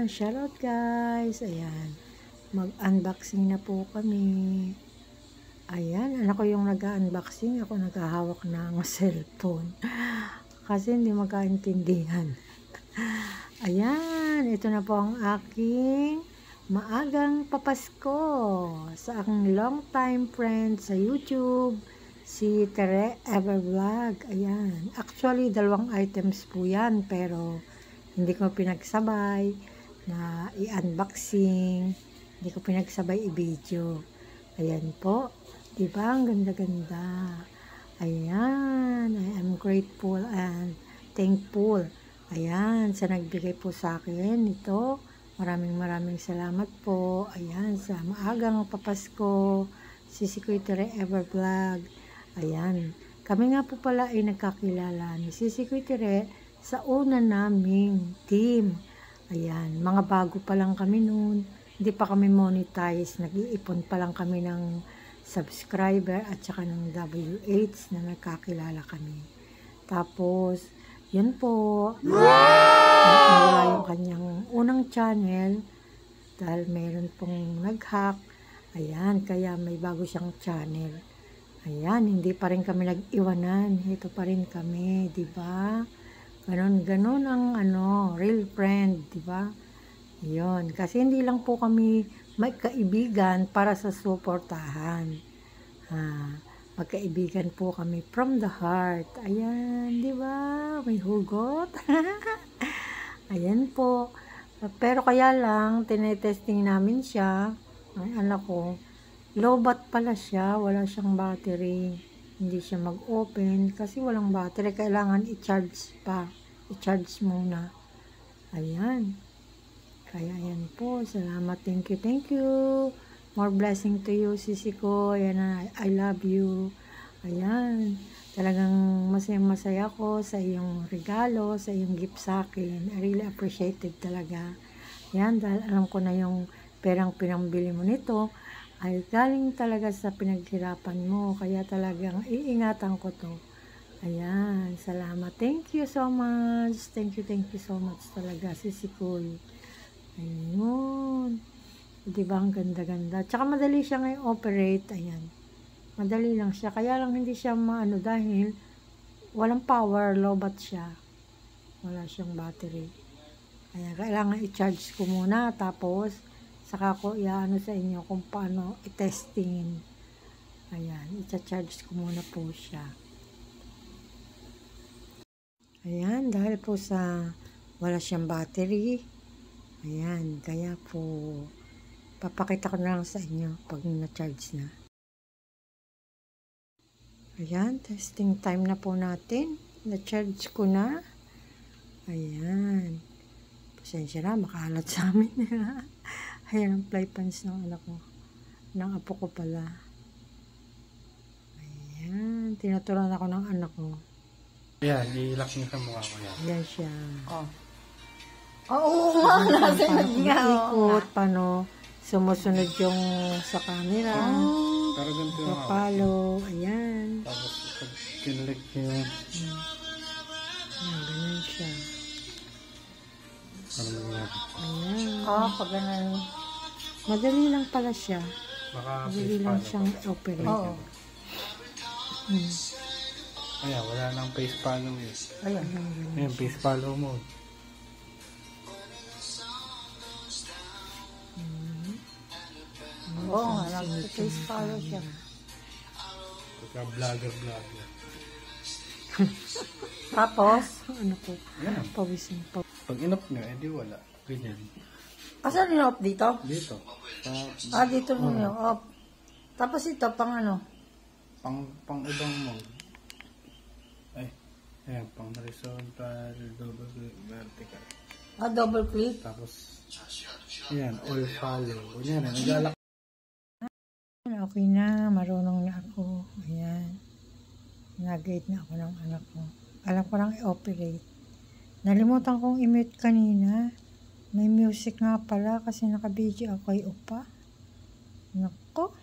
Ayan, shoutout guys. Ayan, mag-unboxing na po kami. Ayan, anak ko yung nag-unboxing. Ako naghahawak ng cellphone. Kasi hindi magkaintindihan. Ayan, ito na po ang aking maagang papasko sa aking long time friend sa YouTube, si Tere Evervlog. Ayan, actually dalawang items po yan, pero hindi ko pinagsabay na i-unboxing, hindi ko pinagsabay i-video. Ayan po, diba ang ganda-ganda. Ayan, I am grateful and thankful. Ayan, sa nagbigay po sa akin ito. Maraming salamat po. Ayan, sa maagang papasko, si Tere Evervlog. Ayan, kami nga po pala ay nagkakilala ni Tere sa una naming team. Ayan, mga bago pa lang kami noon. Hindi pa kami monetize. Nag-iipon pa lang kami ng subscriber at saka ng WH na nagkakilala kami. Tapos, yun po. Nawala yung kanyang unang channel dahil mayroon pong nag-hack. Ayan, kaya may bago siyang channel. Ayan, hindi pa rin kami nag-iwanan. Ito pa rin kami, di ba? Ganon ang real friend, di ba? Yun, kasi hindi lang po kami may kaibigan para sa suportahan. Magkaibigan po kami from the heart. Ayan, di ba? May hugot. Ayan po. Pero kaya lang, tinetesting namin siya. Ang anak ko, low-bat pala siya. Wala siyang battery. Hindi siya mag-open kasi walang battery. Kailangan i-charge pa. I-charge muna. Ayan. Kaya ayan po. Salamat. Thank you. More blessing to you, sisi ko. Ayan, I love you. Ayan. Talagang masaya ko sa iyong regalo, sa iyong gift sa akin. I really appreciate it talaga. Ayan, dahil alam ko na yung perang pinambili mo nito ay galing talaga sa pinaghirapan mo. Kaya talagang iingatan ko to. Ayan, salamat. Thank you so much. Thank you so much talaga, sisi ko. Ayun. Diba ang ganda-ganda. Tsaka madali siya ngayon operate. Ayan. Madali lang siya. Kaya lang hindi siya maano dahil walang power. Low-bat siya. Wala siyang battery. Ayan. Kailangan i-charge ko muna. Tapos, saka ko iaano sa inyo kung paano i-testingin. Ayan. I-charge ko muna po siya. Ayan, dahil po sa wala siyang battery, ayan, kaya po papakita ko na lang sa inyo pag na-charge na. Ayan, testing time na po natin. Na-charge ko na. Ayan. Pasensya na, makahalat sa amin. Ayan ang fly pans ng anak ko. Ng apo ko pala. Ayan, tinuturuan ako ng anak ko. Yan, i-lock niyo sa mukha ko yan. Yan siya. Oh. Oo nga, nasa nga. Ikot, paano sumusunod yung sa camera. Pero ganito yung ako. Follow, ayan. Tapos, pag kinlik niyo yung... Ayan, ganun siya. Ano nangyari? Ayan. Pag ganun. Madali lang pala siya. Baka Madali face lang follow siyang pa. operate. Oo. Ayan, wala nang face follow eh. Ayun. Ayan, face follow mode. Oo nga, nag-face follow siya. Pagka vlogger. Tapos, Ano po? Yan. Pawisin po. Pag inop nyo, edi wala. Ganyan. asan yung off dito? Dito. Dito nyo yung off. Tapos ito, pang ano? Pang ibang mode. Ay. Ayan, pang horizontal, double click, vertical. Double click. Tapos, ayan, all follow. Ayan, naglalak. Okay na, marunong na ako. Ayan. Nag-guide na ako ng anak ko. Alam ko lang i-operate. Nalimutan kong i-mute kanina. May music nga pala kasi naka-video ako kay Upa. Nako.